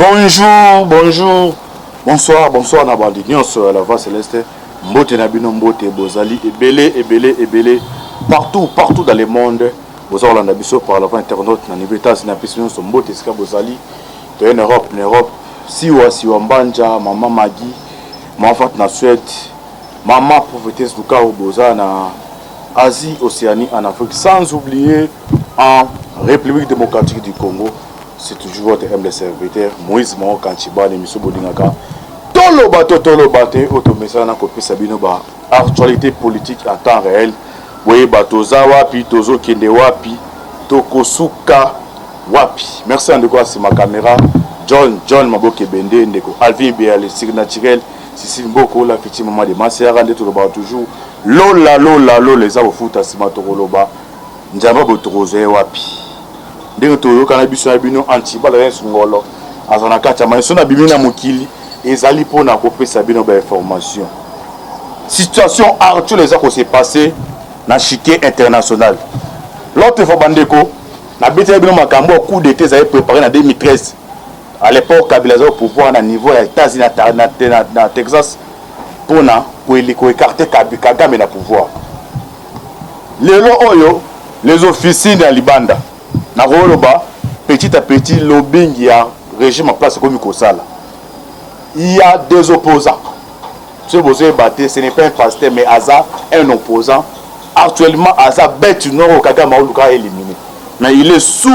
Bonjour, bonjour, bonsoir, bonsoir Nabandi. Nyonso la voix céleste. Mbote Nabino Mbote Bozali ebele partout dans le monde. Vous avez l'ambition par la voie internaute na niveau États-Unis na piscine so Mbote ska Bozali. To en Europe, siwa Mbanja, maman Maggie, maman Fat na Suède, maman prophétesse Luka Boza na Asie, Océanie, en Afrique, sans oublier en République démocratique du Congo. C'est toujours votre humble serviteur Moïse Mao Kanchiba de Misso Bodingaka. Tolo bate automessa na copie Sabino ba actualité politique en temps réel. Voyez batoza wapi tozo kende wapi tokosuka wapi. Merci en de quoi c'est ma caméra John Maboke Bende ndeko Alvin Béal signature naturel Sissi Mboko la fiti maman de Massera ndeko ba toujours lola les avo futa simatokoloba njamba botokoze wapi. Ndenge toyokana biso na bino antibala ya ngolo azana kati ya so na bimina mokili ezali pona kopesa bino ba information. Situation actuelle les a ko s'est passé na chiquet international. L'autre fois bandeko na bete bino makambo coup d'état ça préparé en 2013. À l'époque Kabila au pouvoir na niveau ya États-Unis na Texas pona ko écarter Kagame na pouvoir. Lelo oyo les officines ya Libanda na roloba petit à petit lobbying ya régime en place comme Kosala. Il y a des opposants. Ce besoin batté, ce n'est pas un pasteur mais Aza un opposant. Actuellement Aza bête non Kagame Luka éliminé. Mais il est sous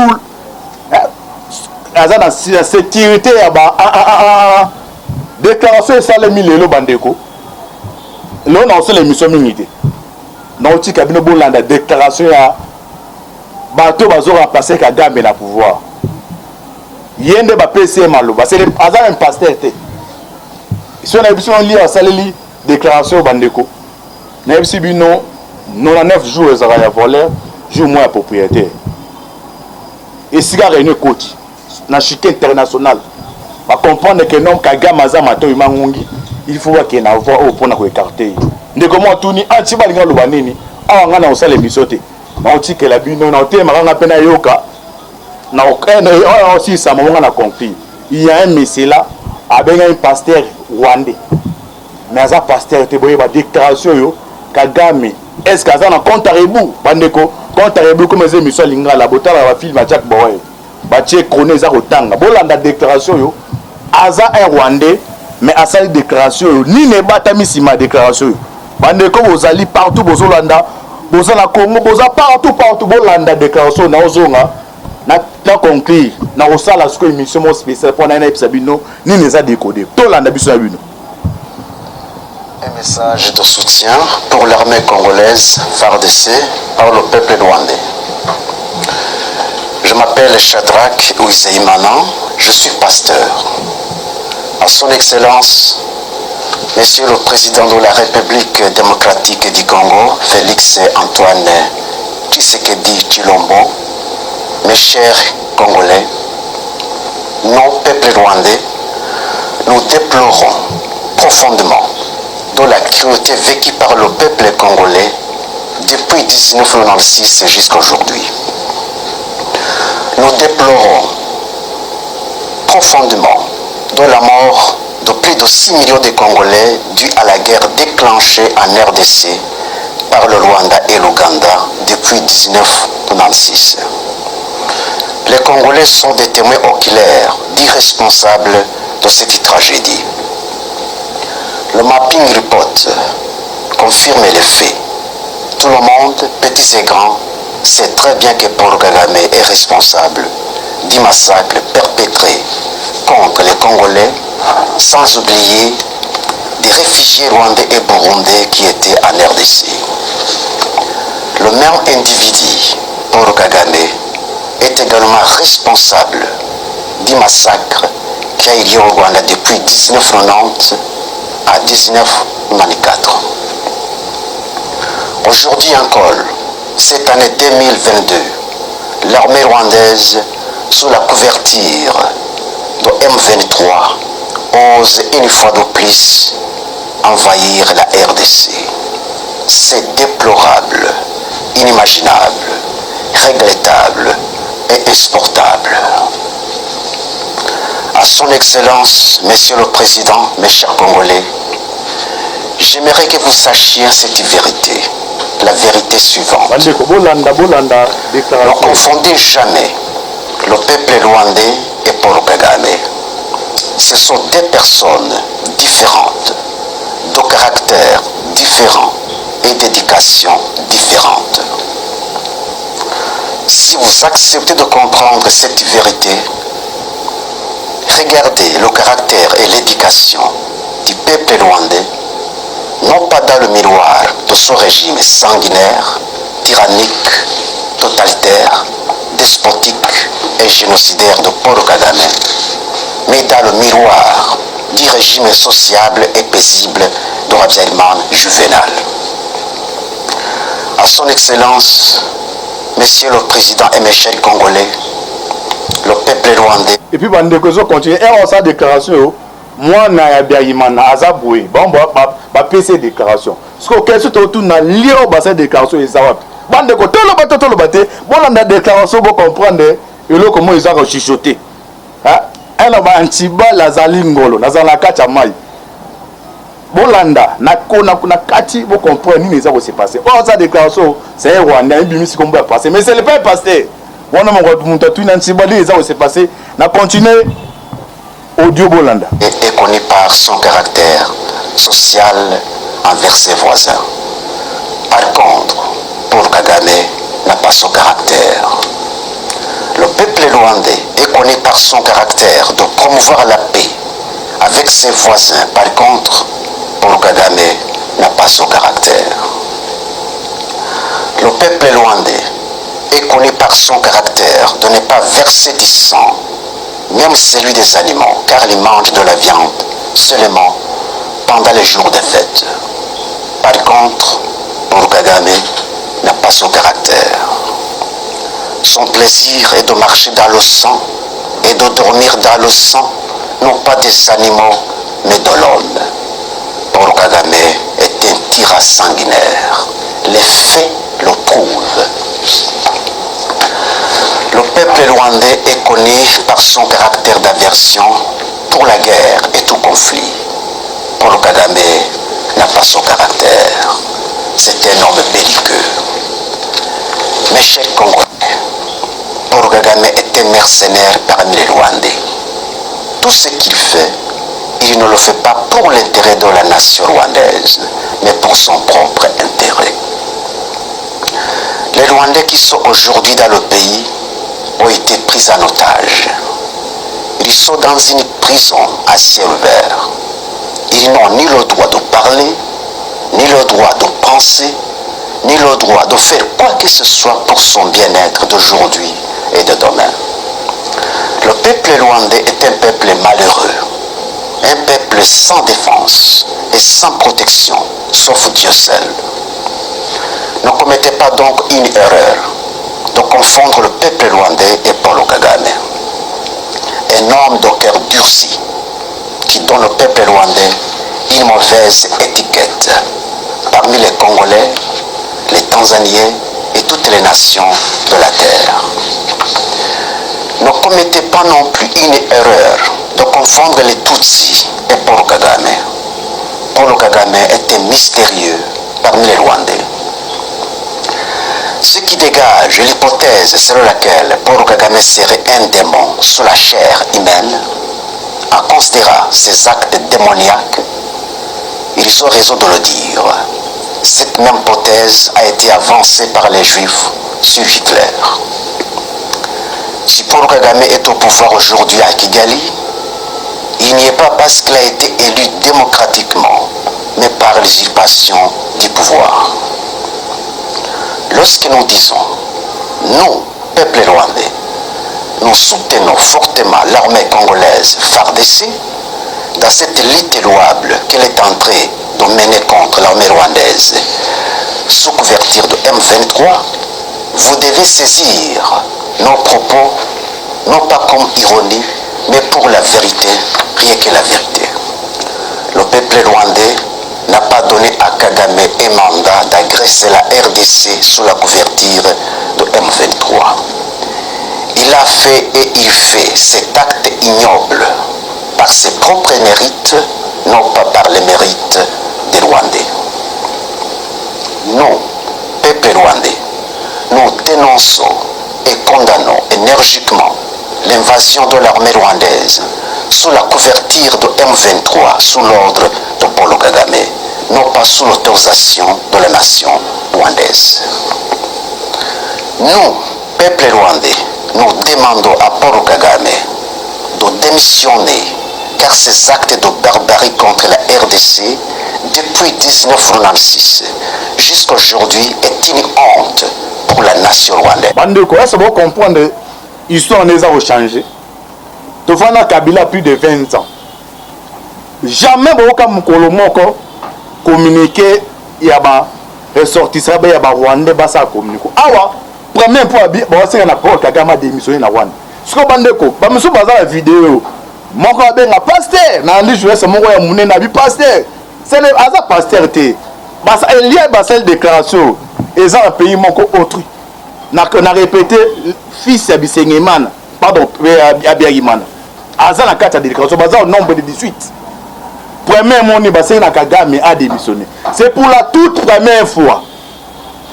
Aza dans la sécurité ya ba déclaration ça les mille lo bandeko. Là on a aussi l'émission minité. Non ti kabino bolanda déclaration ya bateau bazo remplacer Kagame na pouvoir. Yende ba PC maloba c'est Aza un pasteur té. Si on a besoin de lire ça les déclaration bandeko. Na bisi bino 99 jours ezara ya voleur, jour moins à propriétaire. Et si la réunion côté na chiquet international. Va comprendre que non Kagame Aza mato imangungi, il faut qu'il na voix au point na ko écarter. Ndeko mo tuni antibalinga loba nini? Awa ngana osala émission té. On dit que la bino na te maranga pena yoka na aussi ça moment na compris il y a un monsieur là avec un pasteur rwandais mais ça pasteur te boye ba déclaration yo Kagame est-ce que ça na compte rebu bandeko compte rebu comme les émissions lingala botala ba film Jack Boy ba tie chroné za kotanga bolanda déclaration yo aza un rwandais mais à sa déclaration yo ni ne batami sima déclaration yo bandeko bozali partout bozolanda boza na Congo boza partout bolanda déclaration na ozonga na conclure na osala ce que émission spéciale pour na episode bino ni les a décoder tolanda biso na bino. Un message de soutien pour l'armée congolaise FARDC par le peuple rwandais. Je m'appelle Shadrach Ouiseimana, je suis pasteur. À son excellence Monsieur le Président de la République démocratique du Congo, Félix Antoine Tshisekedi Tshilombo, mes chers Congolais, nos peuples rwandais, nous déplorons profondément de la cruauté vécue par le peuple congolais depuis 1996 jusqu'à aujourd'hui. Nous déplorons profondément de la mort de plus de 6 millions de Congolais dû à la guerre déclenchée en RDC par le Rwanda et l'Ouganda depuis 1996. Les Congolais sont des témoins oculaires d'irresponsables de cette tragédie. Le mapping report confirme les faits. Tout le monde, petits et grands, sait très bien que Paul Kagame est responsable du massacre perpétré contre les Congolais, sans oublier des réfugiés rwandais et burundais qui étaient en RDC. Le même individu, Paul Kagame, est également responsable du massacre qui a eu lieu au Rwanda depuis 1990 à 1994. Aujourd'hui encore, cette année 2022, l'armée rwandaise, sous la couverture de M23, ose une fois de plus envahir la RDC. C'est déplorable, inimaginable, regrettable et insupportable. À son Excellence, Monsieur le Président, mes chers Congolais, j'aimerais que vous sachiez cette vérité, la vérité suivante. Ne confondez jamais le peuple rwandais et Paul Kagame. Ce sont deux personnes différentes, de caractères différents et d'éducation différente. Si vous acceptez de comprendre cette vérité, regardez le caractère et l'éducation du peuple rwandais, non pas dans le miroir de ce régime sanguinaire, tyrannique, totalitaire, despotique et génocidaire de Paul Kagame, mais dans le miroir du régime sociable et paisible de Habyarimana Juvenal. À son Excellence, Monsieur le Président et mes chers Congolais, le peuple rwandais. Et puis, Bandeko, continue. Et on sa déclaration, moi, na Habyarimana, Azaboué, bon, bah, PC déclaration. Parce que, qu'est-ce que tu as lié au bassin déclaration, et ça va. Bandeko, tout le bateau, bon, on a déclaration pour comprendre, et là, comment ils ont chuchoté. Hein? Elle a un antiba, la zalingolo, la zalakata mai. Bolanda, na kati, vous comprenez, nous avons passé. Oh, sa déclaration, c'est un Rwanda, il y a un passé. Mais c'est le pas passé. On a mon tout antiba, les avons passé. Na continué. Audio Bolanda. Est connu par son caractère social envers ses voisins. Par contre, Paul Kagame n'a pas son caractère. Le peuple rwandais est connu par son caractère de promouvoir la paix avec ses voisins. Par contre, Paul Kagame n'a pas son caractère. Le peuple rwandais est connu par son caractère de ne pas verser du sang, même celui des animaux, car il mange de la viande seulement pendant les jours de fête. Par contre, Paul Kagame n'a pas son caractère. Son plaisir est de marcher dans le sang et de dormir dans le sang, non pas des animaux, mais de l'homme. Paul Kagame est un tyran sanguinaire. Les faits le prouvent. Le peuple rwandais est connu par son caractère d'aversion pour la guerre et tout conflit. Paul Kagame n'a pas son caractère. C'est un homme belliqueux. Mes chers Congolais, Paul Kagame est un mercenaire parmi les Rwandais. Tout ce qu'il fait, il ne le fait pas pour l'intérêt de la nation rwandaise, mais pour son propre intérêt. Les Rwandais qui sont aujourd'hui dans le pays ont été pris en otage. Ils sont dans une prison à ciel ouvert. Ils n'ont ni le droit de parler, ni le droit de penser, ni le droit de faire quoi que ce soit pour son bien-être d'aujourd'hui et de demain. Le peuple rwandais est un peuple malheureux, un peuple sans défense et sans protection, sauf Dieu seul. Ne commettez pas donc une erreur de confondre le peuple rwandais et Paul Kagame. Un homme de cœur durci qui donne au peuple rwandais une mauvaise étiquette parmi les Congolais, les Tanzaniens et toutes les nations de la terre. Ne commettez pas non plus une erreur de confondre les Tutsis et Paul Kagame. Paul Kagame est un mystérieux parmi les Rwandais. Ce qui dégage l'hypothèse selon laquelle Paul Kagame serait un démon sous la chair humaine, en considérant ses actes démoniaques, ils ont raison de le dire. Cette même hypothèse a été avancée par les Juifs sur Hitler. Si Paul Kagame est au pouvoir aujourd'hui à Kigali, il n'y est pas parce qu'il a été élu démocratiquement, mais par l'usurpation du pouvoir. Lorsque nous disons, nous, peuple rwandais, nous soutenons fortement l'armée congolaise FARDC dans cette lutte louable qu'elle est en train de mener contre l'armée rwandaise sous couverture de M23, vous devez saisir nos propos, non pas comme ironie, mais pour la vérité, rien que la vérité. Le peuple rwandais n'a pas donné à Kagame un mandat d'agresser la RDC sous la couverture de M23. Il a fait et il fait cet acte ignoble par ses propres mérites, non pas par les mérites des Rwandais. Nous, peuple rwandais, nous dénonçons et condamnons énergiquement l'invasion de l'armée rwandaise sous la couverture de M23 sous l'ordre de Paul Kagame, non pas sous l'autorisation de la nation rwandaise. Nous, peuple rwandais, nous demandons à Paul Kagame de démissionner car ces actes de barbarie contre la RDC depuis 1996 jusqu'à aujourd'hui est une honte pour la nation rwandaise. Bandeko, est-ce que vous comprenez l'histoire n'est pas changée? Tu vois, Kabila plus de 20 ans. Jamais vous communiquer, il y a ressortissant, il y a Rwandais qui communiquer. Awa, premier point, c'est que Paul Kagame a démissionné na Rwanda. Ce que Bandeko, je suis la vidéo. Mon frère a pasteur, na ndi jouer mon frère mouné na bi pasteur. C'est le hasard pasteur té. Parce il y a cette déclaration et ça un pays mon autrui. Na répété fils ya Bisengeman, pardon, ya Biagimana. Hasard na carte déclaration bazar au nombre de 18. Premier moni basé na Kagame a démissionné. C'est pour la toute première fois.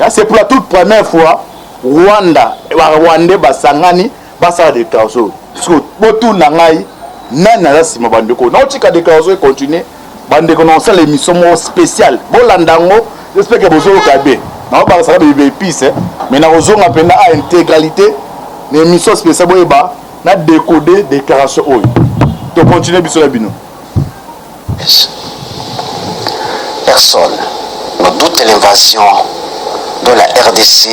C'est pour la toute première fois Rwanda, Rwandais basangani basa déclaration. Parce que botou na ngai nani azasima bandeko naotika déclaration et continuer bandeko na osala émission spéciale bolandango j'espère que bozoyoka be naobakasaka beépice mais nakozonga mpena à intégralité na émission spéciale boyeba na décoder déclaration oyo to continuer biso na bino. Personne ne doute l'invasion de la RDC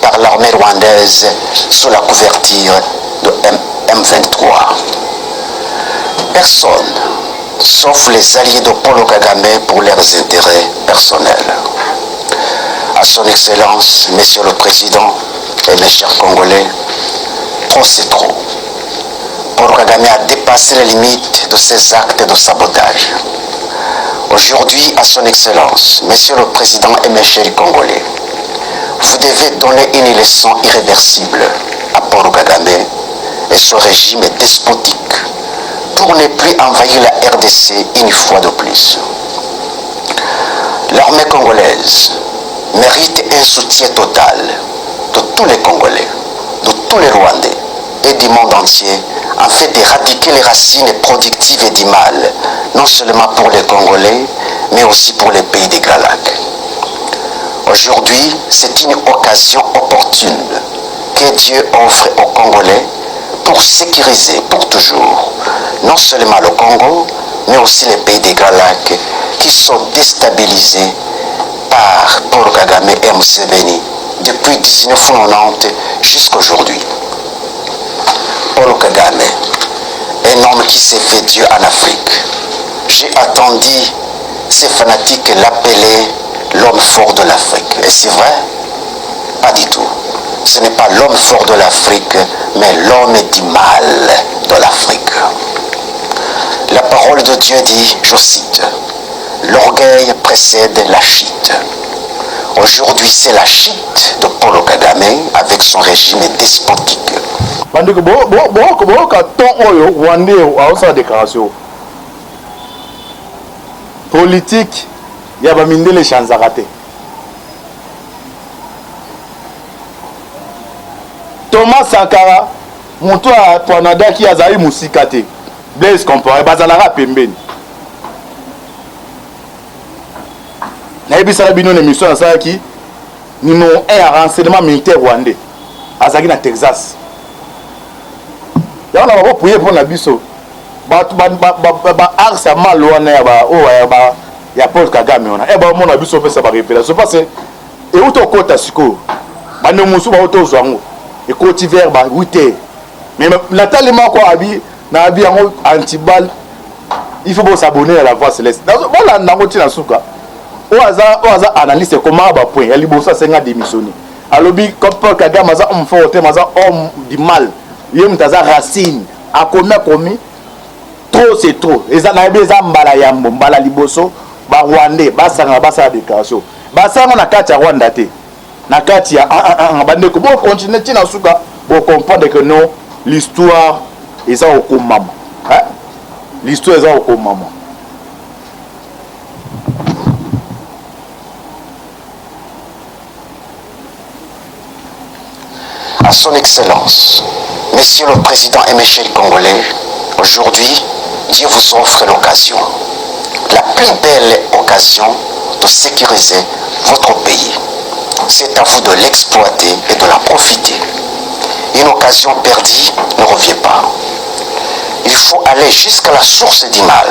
par l'armée rwandaise sous la couverture de M23. Personne, sauf les alliés de Paul Kagame pour leurs intérêts personnels. À son Excellence, Monsieur le Président et mes chers Congolais, trop c'est trop. Paul Kagame a dépassé les limites de ses actes de sabotage. Aujourd'hui, à son Excellence, Monsieur le Président et mes chers Congolais, vous devez donner une leçon irréversible à Paul Kagame et son régime despotique pour ne plus envahir la RDC une fois de plus. L'armée congolaise mérite un soutien total de tous les Congolais, de tous les Rwandais et du monde entier afin d'éradiquer les racines productives du mal, non seulement pour les Congolais, mais aussi pour les pays des Grands Lacs. Aujourd'hui, c'est une occasion opportune que Dieu offre aux Congolais pour sécuriser pour toujours non seulement le Congo, mais aussi les pays des Grands Lacs qui sont déstabilisés par Paul Kagame et Museveni depuis 1990 jusqu'à aujourd'hui. Paul Kagame, un homme qui s'est fait Dieu en Afrique. J'ai attendu ces fanatiques l'appeler l'homme fort de l'Afrique. Et c'est vrai? Pas du tout. Ce n'est pas l'homme fort de l'Afrique, mais l'homme du mal de l'Afrique. La parole de Dieu dit, je cite, « L'orgueil précède la chute ». Aujourd'hui, c'est la chute de Paul Kagame avec son régime despotique. Politique, il y a les chances à rater. Thomas Sankara, mon toit Panada qui a zaï Moussikate, Blaise Compaoré, Bazalara Pembeni. Naïbi Salabino, l'émission à ça qui nous avons un renseignement militaire rwandais à Zagina, Texas. Et on a pas prié pour Nabiso. Ars a mal loin, il y a Paul Kagame. Et ben, mon Nabiso fait sa révélation. Parce que, et où ton côté à Siko, Bande Moussou, Auto Zouango. Et côté vert, 8 heures. Mais la tellement quoi, na abi anti-balle, il faut s'abonner à la voix céleste. Dans la nangoti na souka. Oaza analyste comment ba point, elle libosa senga démissionner. Alobi comme Paul Kagame maza homme fort, maza homme du mal. Yem taza racine, a commis trop c'est trop. Eza na ebe za mbala ya mbala liboso ba Rwandais, ba sanga ba sa déclaration. Ba sanga na kati ya Rwanda te. Na kati ya bande ko bon continuer tina suka, bon comprendre que non l'histoire eza au komama. Hein? l'histoire est au maman. À son Excellence, Monsieur le Président et mes chers Congolais, aujourd'hui, Dieu vous offre l'occasion, la plus belle occasion de sécuriser votre pays. C'est à vous de l'exploiter et de la profiter. Une occasion perdue ne revient pas. Il faut aller jusqu'à la source du mal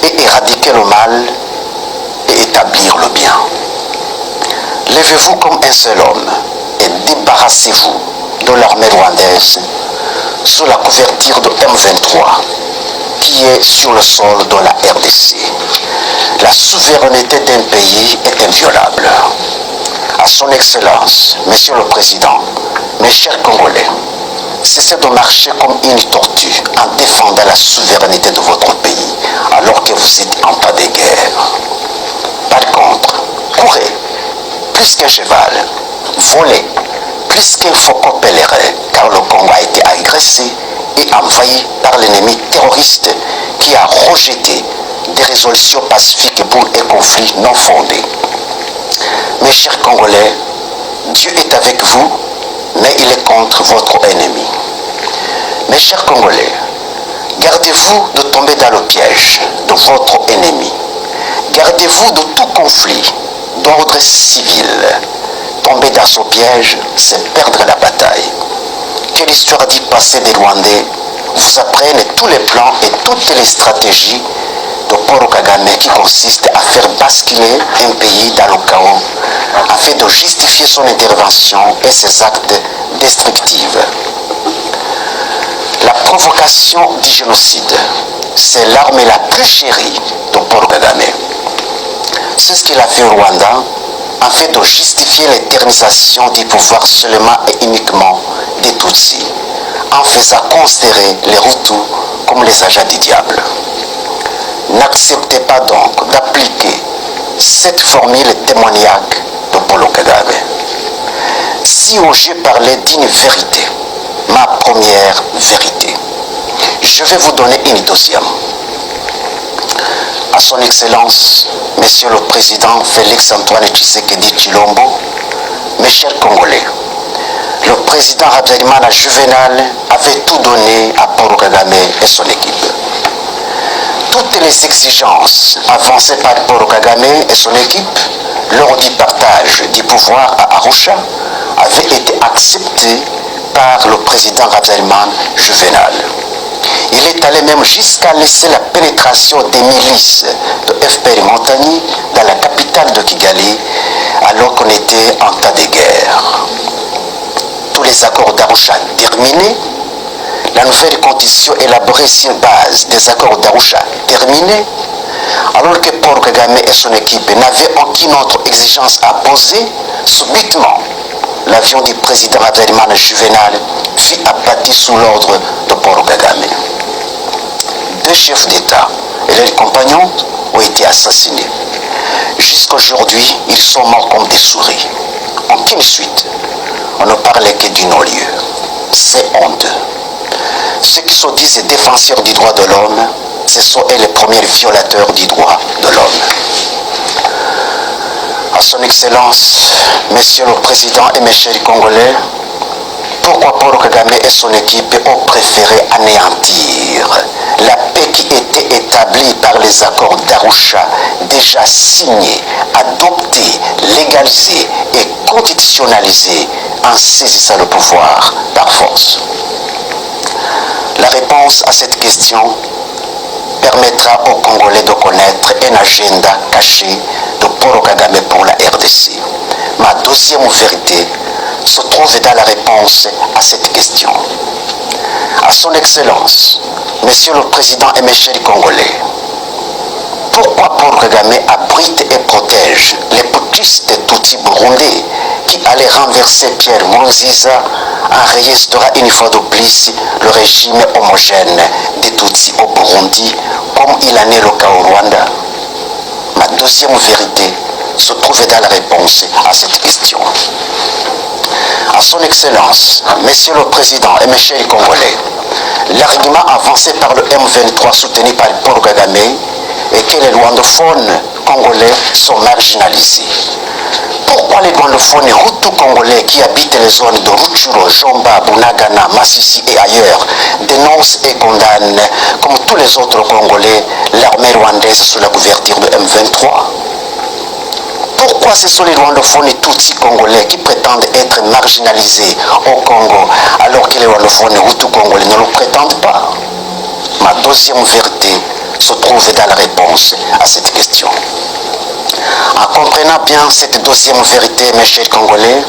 et éradiquer le mal et établir le bien. Levez-vous comme un seul homme et débarrassez-vous de l'armée rwandaise sous la couverture de M23 qui est sur le sol de la RDC. La souveraineté d'un pays est inviolable. À son Excellence, Monsieur le Président, mes chers Congolais, cessez de marcher comme une tortue en défendant la souveraineté de votre pays alors que vous êtes en tas de guerre. Par contre, courez plus qu'un cheval, volez plus qu'un faucon pèlerin, car le Congo a été agressé et envahi par l'ennemi terroriste qui a rejeté des résolutions pacifiques pour un conflit non fondé. Mes chers Congolais, Dieu est avec vous, mais il est contre votre ennemi. Mes chers Congolais, gardez-vous de tomber dans le piège de votre ennemi. Gardez-vous de tout conflit d'ordre civil. Tomber dans ce piège, c'est perdre la bataille. Que l'histoire du passé des Rwandais vous apprenne tous les plans et toutes les stratégies de Paul Kagame qui consistent à faire basculer un pays dans le chaos afin de justifier son intervention et ses actes destructifs. La provocation du génocide, c'est l'arme la plus chérie de Paul Kagame. C'est ce qu'il a fait au Rwanda afin de justifier l'éternisation du pouvoir seulement et uniquement des Tutsis, en faisant considérer les Hutus comme les agents du diable. N'acceptez pas donc d'appliquer cette formule démoniaque de Paul Kagame. Si j'ai parlé d'une vérité, ma première vérité, je vais vous donner une deuxième. À son Excellence, Monsieur le Président Félix-Antoine Tshisekedi Tshilombo, mes chers Congolais, le président Habyarimana Juvenal avait tout donné à Paul Kagame et son équipe. Toutes les exigences avancées par Paul Kagame et son équipe lors du partage du pouvoir à Arusha avaient été acceptées par le président Habyarimana Juvenal. Il est allé même jusqu'à laisser la pénétration des milices de FPR Montagny dans la capitale de Kigali alors qu'on était en tas de guerre. Tous les accords d'Arusha terminés, la nouvelle constitution élaborée sur base des accords d'Arusha terminés, alors que Paul Kagame et son équipe n'avaient aucune autre exigence à poser, subitement, l'avion du président Habyarimana Juvenal fut abattu sous l'ordre de Paul Kagame. Deux chefs d'État et leurs compagnons ont été assassinés. Jusqu'aujourd'hui, ils sont morts comme des souris. Aucune suite. On ne parlait que du non-lieu. C'est honteux. Ceux qui se disent défenseurs du droit de l'homme, ce sont eux les premiers violateurs du droit de l'homme. À son Excellence, Monsieur le Président et mes chers Congolais, pourquoi Paul Kagame et son équipe ont préféré anéantir la paix qui était établie par les accords d'Arusha, déjà signés, adoptés, légalisés et constitutionnalisés en saisissant le pouvoir par force? La réponse à cette question permettra aux Congolais de connaître un agenda caché de Paul Kagame pour la RDC. Ma deuxième vérité se trouve dans la réponse à cette question. À son Excellence, Monsieur le Président et mes chers Congolais, pourquoi Paul Kagame abrite et protège les putschistes Tutsis burundais qui allaient renverser Pierre Nkurunziza en réinstaurant une fois de plus le régime homogène des Tutsis au Burundi, comme il en est le cas au Rwanda? Ma deuxième vérité se trouve dans la réponse à cette question. À son Excellence, Monsieur le Président et mes chers Congolais, L'argument avancé par le M23 soutenu par Paul Kagame est que les rwandophones congolais sont marginalisés. Pourquoi les rwandophones hutus congolais qui habitent les zones de Rutshuru, Jomba, Bunagana, Massissi et ailleurs dénoncent et condamnent, comme tous les autres Congolais, l'armée rwandaise sous la couverture de M23? Pourquoi ce sont les rwandophones et tutsis congolais qui prétendent être marginalisés au Congo alors que les rwandophones et hutus congolais ne le prétendent pas? Ma deuxième vérité se trouve dans la réponse à cette question. En comprenant bien cette deuxième vérité, mes chers Congolais,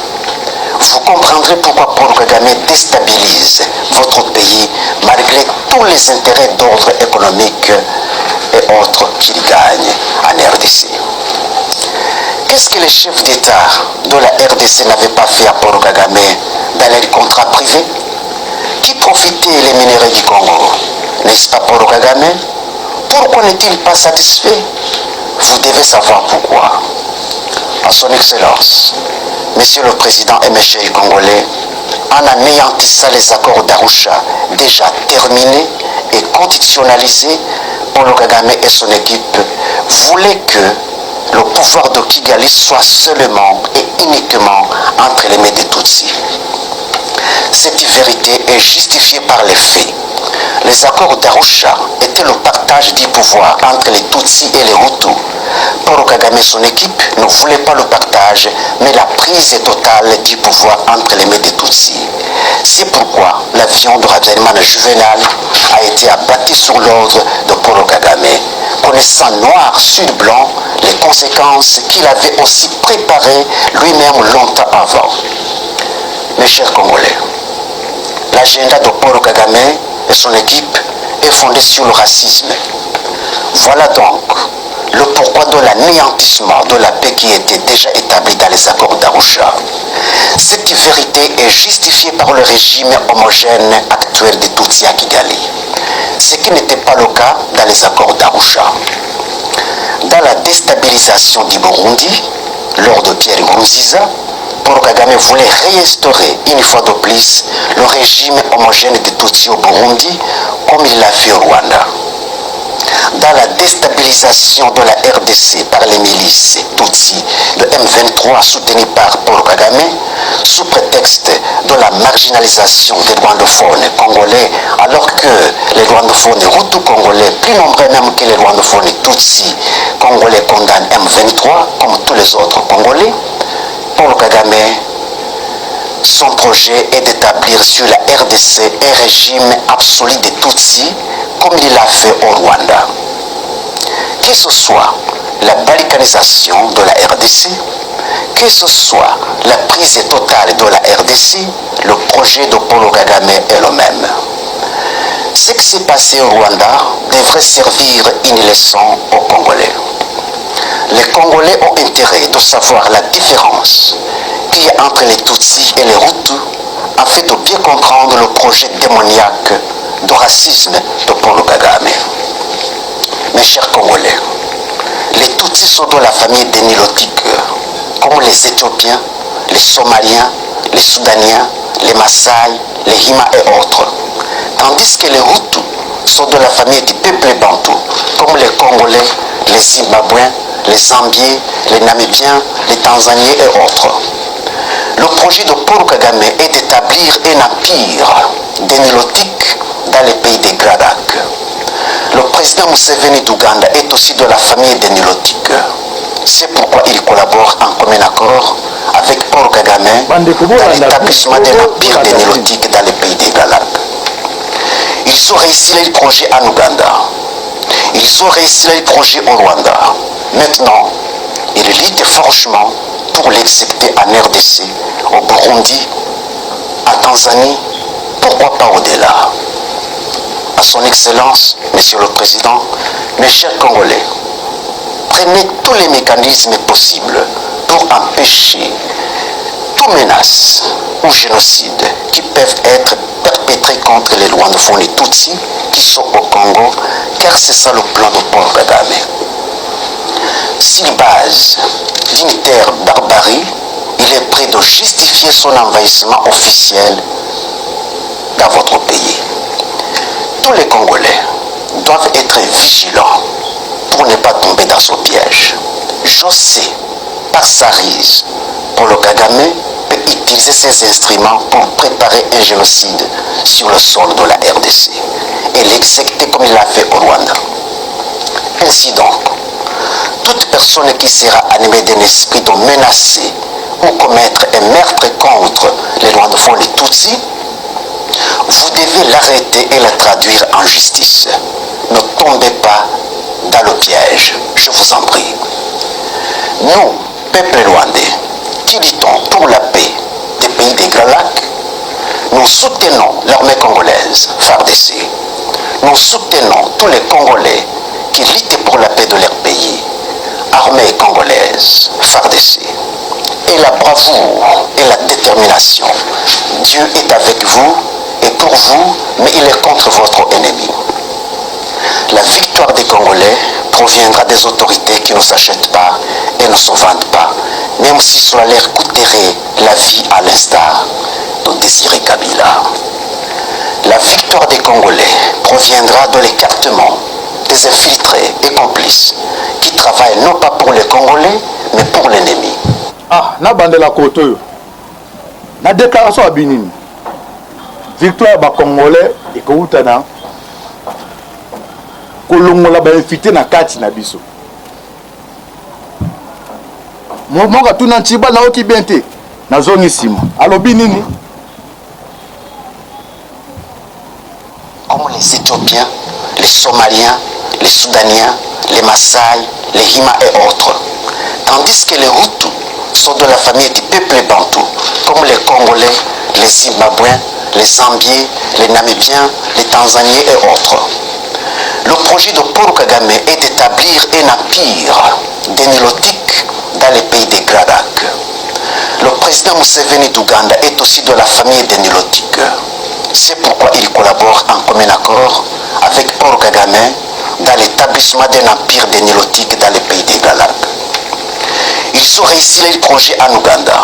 vous comprendrez pourquoi Paul Kagame déstabilise votre pays malgré tous les intérêts d'ordre économique et autres qu'il gagne en RDC. Qu'est-ce que les chefs d'État de la RDC n'avaient pas fait à Paul Kagame dans les contrats privés? Qui profitait les minéraux du Congo? N'est-ce pas Paul Kagame? Pourquoi n'est-il pas satisfait? Vous devez savoir pourquoi. À son Excellence, Monsieur le Président et mes chers Congolais, en anéantissant les accords d'Arusha déjà terminés et constitutionnalisés, Paul Kagame et son équipe voulaient que le pouvoir de Kigali soit seulement et uniquement entre les mains des Tutsis. Cette vérité est justifiée par les faits. Les accords d'Arusha étaient le partage du pouvoir entre les Tutsis et les Hutus. Paul Kagame et son équipe ne voulaient pas le partage, mais la prise totale du pouvoir entre les mains des Tutsis. C'est pourquoi l'avion de ravitaillement juvénal a été abattu sur l'ordre de Paul Kagame, connaissant noir sur blanc les conséquences qu'il avait aussi préparées lui-même longtemps avant. Mes chers Congolais, l'agenda de Paul Kagame et son équipe est fondé sur le racisme. Voilà donc le pourquoi de l'anéantissement de la paix qui était déjà établie dans les accords d'Arusha. Cette vérité est justifiée par le régime homogène actuel des Tutsis à Kigali, ce qui n'était pas le cas dans les accords d'Arusha. Dans la déstabilisation du Burundi, lors de Pierre Nkurunziza, Paul Kagame voulait réinstaurer une fois de plus le régime homogène des Tutsis au Burundi, comme il l'a fait au Rwanda. Dans la déstabilisation de la RDC par les milices Tutsis de M23 soutenues par Paul Kagame, sous prétexte de la marginalisation des rwandophones congolais, alors que les rwandophones hutus congolais, plus nombreux même que les rwandophones Tutsis congolais, condamnent M23 comme tous les autres Congolais, Paul Kagame, son projet est d'établir sur la RDC un régime absolu des Tutsis comme il l'a fait au Rwanda. Que ce soit la balkanisation de la RDC, que ce soit la prise totale de la RDC, le projet de Paul Kagame est le même. Ce qui s'est passé au Rwanda devrait servir une leçon aux Congolais. Les Congolais ont intérêt de savoir la différence qu'il y a entre les Tutsis et les Hutus afin de bien comprendre le projet démoniaque de racisme de Paul Kagame. Mes chers Congolais, les Tutsis sont de la famille des Nilotiques, comme les Éthiopiens, les Somaliens, les Soudaniens, les Maasai, les Hima et autres. Tandis que les Hutus sont de la famille du peuple bantou, comme les Congolais, les Zimbabwéens, les Zambiens, les Namibiens, les Tanzaniens et autres. Le projet de Paul Kagame est d'établir un empire des Nilotiques dans les pays des Gradak. Le président Museveni d'Ouganda est aussi de la famille des Nilotiques. C'est pourquoi il collabore en commun accord avec Paul Kagame dans l'établissement d'un empire des Nilotiques dans les pays des Gradak. Ils ont réussi le projet en Ouganda. Ils ont réussi le projet au Rwanda. Maintenant, ils luttent franchement pour l'exécuter en RDC, au Burundi, en Tanzanie, pourquoi pas au-delà. À son Excellence, Monsieur le Président, mes chers Congolais, prenez tous les mécanismes possibles pour empêcher toute menace ou génocide qui peuvent être perpétrés contre les rwandophones et Tutsis qui sont au Congo, car c'est ça le plan de Paul Kagame. S'il base d'une terre barbarie, il est prêt de justifier son envahissement officiel dans votre pays. tous les Congolais doivent être vigilants pour ne pas tomber dans ce piège. José, par sa ruse, Paul Kagame peut utiliser ces instruments pour préparer un génocide sur le sol de la RDC et l'exécuter comme il l'a fait au Rwanda. Ainsi donc, toute personne qui sera animée d'un esprit de menacer ou commettre un meurtre contre les Rwandophones, les Tutsis, vous devez l'arrêter et la traduire en justice. Ne tombez pas dans le piège, je vous en prie. Nous, peuple rwandais, qui luttons pour la paix des pays des Grands Lacs, nous soutenons l'armée congolaise, FARDC. Nous soutenons tous les Congolais qui luttent pour la paix de leur pays, armée congolaise, FARDC. Et la bravoure et la détermination, Dieu est avec vous et pour vous, mais il est contre votre ennemi. La victoire des Congolais proviendra des autorités qui ne s'achètent pas et ne se vendent pas, même si cela leur coûterait la vie à l'instar de Désiré Kabila. La victoire des Congolais proviendra de l'écartement des infiltrés et complices qui travaillent non pas pour les Congolais, mais pour l'ennemi. Ah, na bandela koto na déclaration à Binini. Victoire ba Congolais et koutana kolongola ba infiltré na kati na biso. Moka tuna ntiba na oki bente na zone sima. Alobi nini? Comme les Éthiopiens, les Somaliens, les Soudaniens, les Maasai, les Hima et autres. Tandis que les Hutus sont de la famille du peuple bantou, comme les Congolais, les Zimbabwéens, les Zambiens, les Namibiens, les Tanzaniens et autres. Le projet de Paul Kagame est d'établir un empire dénilotique dans les pays des Grands Lacs. Le président Museveni d'Ouganda est aussi de la famille dénilotique. C'est pourquoi il collabore en commun accord avec Paul Kagame dans l'établissement d'un empire dénilotique dans les pays des Grands Lacs. Ils ont réussi les projets en Ouganda.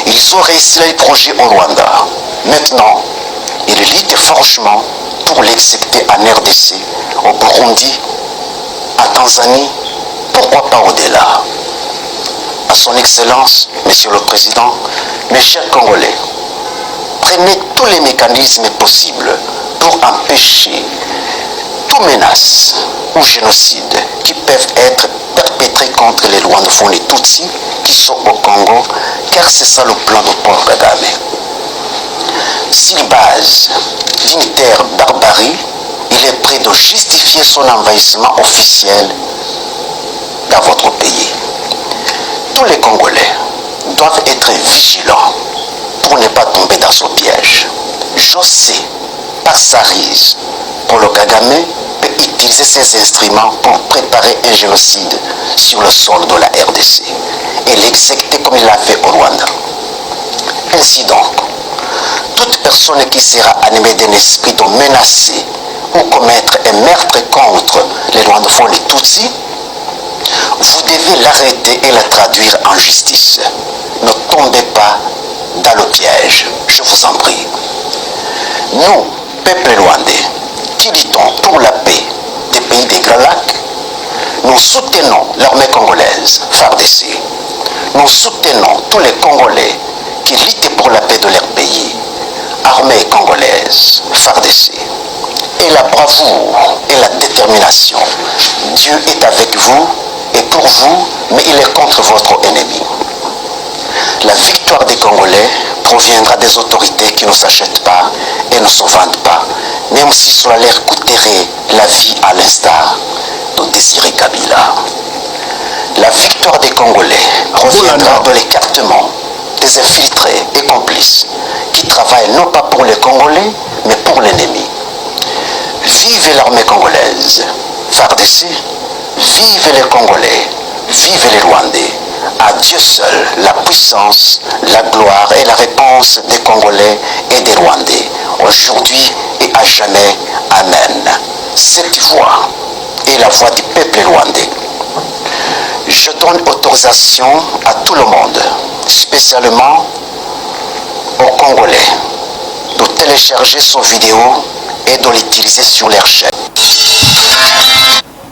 Ils ont réussi les projets au Rwanda. Maintenant, ils luttent franchement pour l'exécuter en RDC, au Burundi, en Tanzanie, pourquoi pas au-delà. À son Excellence, Monsieur le Président, mes chers Congolais, prenez tous les mécanismes possibles pour empêcher toute menace ou génocide qui peuvent être perpétrés contre les Rwandophones et Tutsis qui sont au Congo, car c'est ça le plan de Paul Kagame. S'il base d'une terre barbarie, il est prêt de justifier son envahissement officiel dans votre pays. Tous les Congolais doivent être vigilants pour ne pas tomber dans ce piège. José, par sa ruse, Paul Kagame peut utiliser ces instruments pour préparer un génocide sur le sol de la RDC et l'exécuter comme il l'a fait au Rwanda. Ainsi donc, toute personne qui sera animée d'un esprit de menacer ou commettre un meurtre contre les Rwandophones, les Tutsis, vous devez l'arrêter et la traduire en justice. Ne tombez pas dans le piège, je vous en prie. Nous, peuple rwandais, qui luttons pour la paix des pays des Grands Lacs, nous soutenons l'armée congolaise, FARDC. Nous soutenons tous les Congolais qui luttent pour la paix de leur pays, armée congolaise, FARDC. Et la bravoure et la détermination, Dieu est avec vous et pour vous, mais il est contre votre ennemi. La victoire des Congolais proviendra des autorités qui ne s'achètent pas et ne se vendent pas, même si cela leur coûterait la vie à l'instar de Désiré Kabila. La victoire des Congolais proviendra de l'écartement des infiltrés et complices qui travaillent non pas pour les Congolais, mais pour l'ennemi. Vive l'armée congolaise, FARDC, vive les Congolais, vive les Rwandais. À Dieu seul la puissance, la gloire et la réponse des Congolais et des Rwandais, aujourd'hui et à jamais. Amen. Cette voix est la voix du peuple rwandais. Je donne autorisation à tout le monde, spécialement aux Congolais, de télécharger cette vidéo et de l'utiliser sur leur chaîne.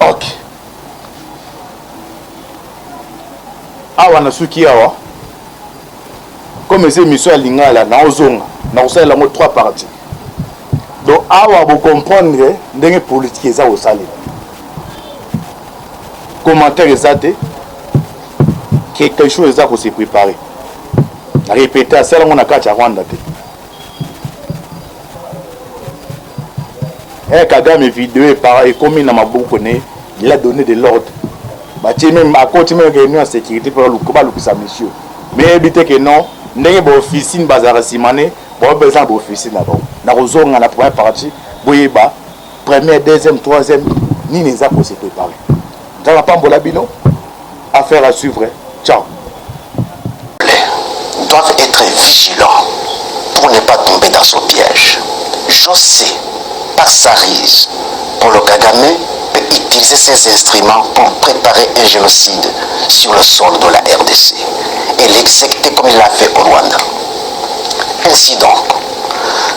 Ok. Awa nasuki awa. Comme c'est mission à Lingala, na ozonga, na osala la trois parties. Donc awa vous comprendre ndenge politique eza osali. Commentaire ezate quelque chose eza ko se préparer. Na répéter ça on a kacha Rwanda te. Kagame vidéo pareil comme na mabuko ne, il a donné de l'ordre. Bati même à côté même réunion en sécurité pour le combat sa mission. Mais éviter que non, ndenge bo officine bazara simane, bo besoin bo officine là bas. Na ozonga na première partie, boyeba première, deuxième, troisième, ni les a pour se préparer. Dans la pambola bino, affaire à suivre. Ciao. Doivent être vigilants pour ne pas tomber dans ce piège. Je sais, par sa ruse, Paul Kagame peut utiliser ces instruments pour préparer un génocide sur le sol de la RDC et l'exécuter comme il l'a fait au Rwanda. Ainsi donc,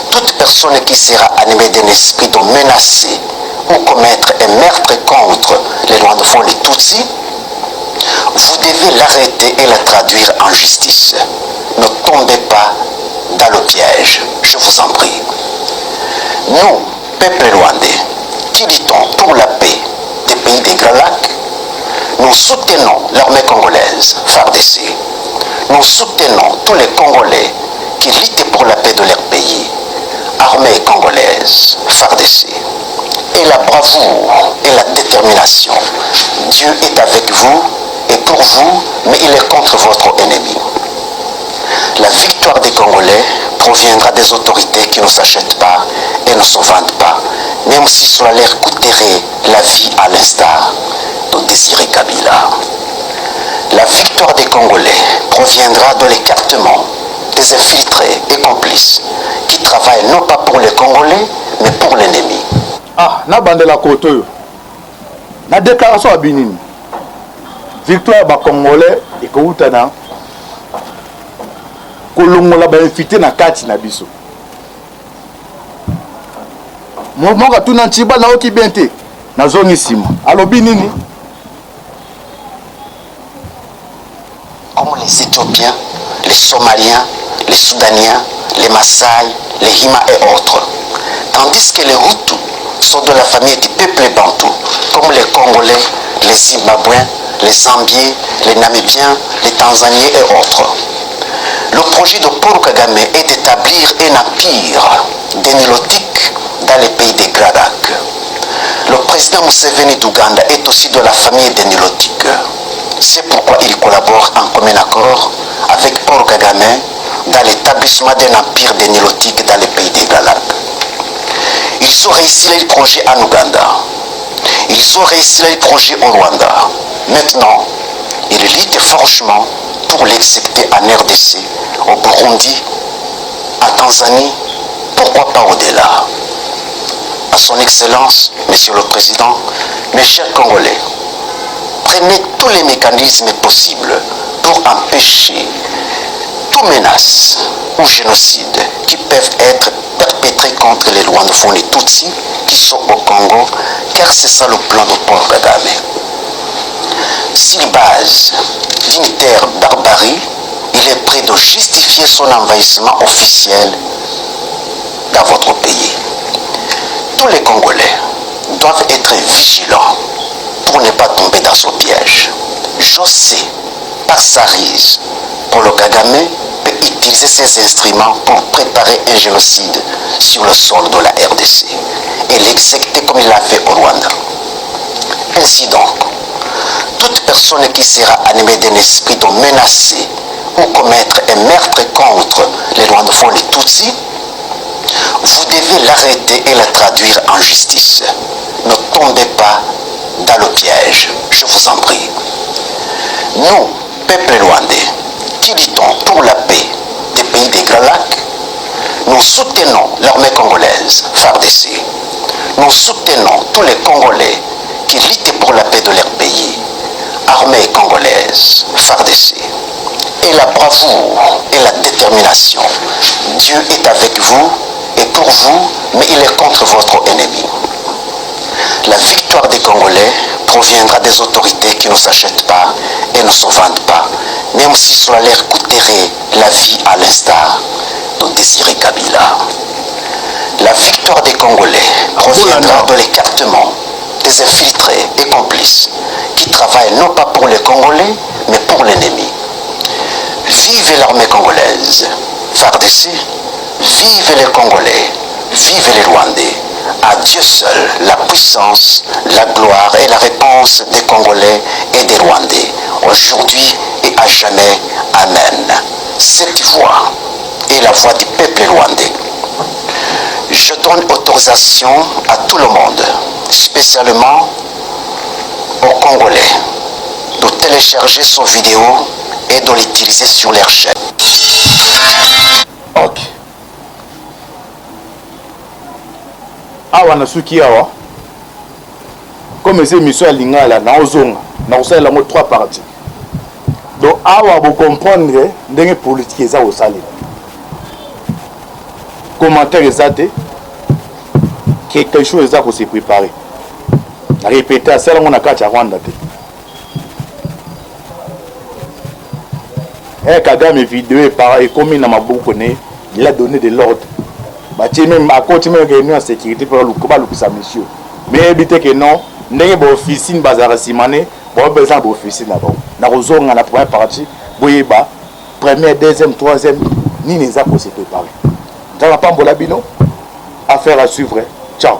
toute personne qui sera animée d'un esprit de menacer ou commettre un meurtre contre les Rwandophones et Tutsis, vous devez l'arrêter et la traduire en justice. Ne tombez pas dans le piège, je vous en prie. Nous, peuple rwandais, qui luttons pour la paix des pays des Grands Lacs, nous soutenons l'armée congolaise, FARDC. Nous soutenons tous les Congolais qui luttent pour la paix de leur pays, armée congolaise, FARDC. Et la bravoure et la détermination, Dieu est avec vous et pour vous, mais il est contre votre ennemi. La victoire des Congolais proviendra des autorités qui ne s'achètent pas et ne se vendent pas, même si cela leur coûterait la vie à l'instar de Désiré Kabila. La victoire des Congolais proviendra de l'écartement des infiltrés et complices qui travaillent non pas pour les Congolais, mais pour l'ennemi. Ah, na bande la koto. Na déclaration à Binini. Victoire ba Congolais et koutana. Kolongola ba infité na kati na biso. Mouvement ka tuna ntiba na oki bente. Na zone sima. Alo Binini. Comme les Éthiopiens, les Somaliens, les Soudaniens, les Maasai, les Hima et autres. Tandis que les Hutus sont de la famille du peuple bantou, comme les Congolais, les Zimbabwéens, les Zambiens, les Namibiens, les Tanzaniens et autres. Le projet de Paul Kagame est d'établir un empire dénilotique dans les pays des Grands Lacs. Le président Museveni d'Ouganda est aussi de la famille dénilotique. C'est pourquoi il collabore en commun accord avec Paul Kagame dans l'établissement d'un empire dénilotique dans les pays des Grands Lacs. Ils ont réussi les projets en Ouganda. Ils ont réussi les projets au Rwanda. Maintenant, ils luttent franchement pour l'exécuter en RDC, au Burundi, en Tanzanie, pourquoi pas au-delà. À son Excellence, Monsieur le Président, mes chers Congolais, prenez tous les mécanismes possibles pour empêcher toute menace ou génocide qui peuvent être perpétrés contre les Rwandophones et Tutsis qui sont au Congo, car c'est ça le plan de Paul Kagame. S'il base d'une terre barbarie, il est prêt de justifier son envahissement officiel dans votre pays. Tous les Congolais doivent être vigilants pour ne pas tomber dans ce piège. Je sais, par sa ruse, Paul Kagame peut utiliser ces instruments pour préparer un génocide sur le sol de la RDC et l'exécuter comme il l'a fait au Rwanda. Ainsi donc, toute personne qui sera animée d'un esprit de menacer ou commettre un meurtre contre les Rwandophones et Tutsis, vous devez l'arrêter et la traduire en justice. Ne tombez pas dans le piège, je vous en prie. Nous, peuple rwandais, qui luttons pour la paix des pays des Grands Lacs, nous soutenons l'armée congolaise, FARDC. Nous soutenons tous les Congolais qui luttent pour la paix de leur pays, armée congolaise, FARDC. Et la bravoure et la détermination, Dieu est avec vous est pour vous, mais il est contre votre ennemi. La victoire des Congolais proviendra des autorités qui ne s'achètent pas et ne se vendent pas, même si cela leur coûterait la vie à l'instar de Désiré Kabila. La victoire des Congolais proviendra de l'écartement des infiltrés et complices qui travaillent non pas pour les Congolais, mais pour l'ennemi. Vive l'armée congolaise, FARDC, vive les Congolais, vive les Rwandais. À Dieu seul la puissance, la gloire et la réponse des Congolais et des Rwandais, aujourd'hui et à jamais. Amen. Cette voix est la voix du peuple rwandais. Je donne autorisation à tout le monde, spécialement aux Congolais, de télécharger cette vidéo et de l'utiliser sur leur chaîne. Ok. Awa nasuki awa. Comme c'est émission à Lingala, na ozonga, na osala mo 3 parties. Donc awa vous comprendre ndenge politique eza au sali. Commentaire exact quelque chose à se préparer. Répéter à celle on a qu'à Rwanda. Et Kagame vidéo est pareil comme il n'a pas beaucoup il a donné de l'ordre. Bah tu même à côté même réunion en sécurité pour le combat le sa mission. Mais éviter que non, ndenge bo officine bazara simane, bo besoin bo officine là-bas. Na rozonga la première partie, boyeba première, deuxième, troisième, ni les a pour se préparer. Dans la Pambola Bino, affaire à suivre. Ciao.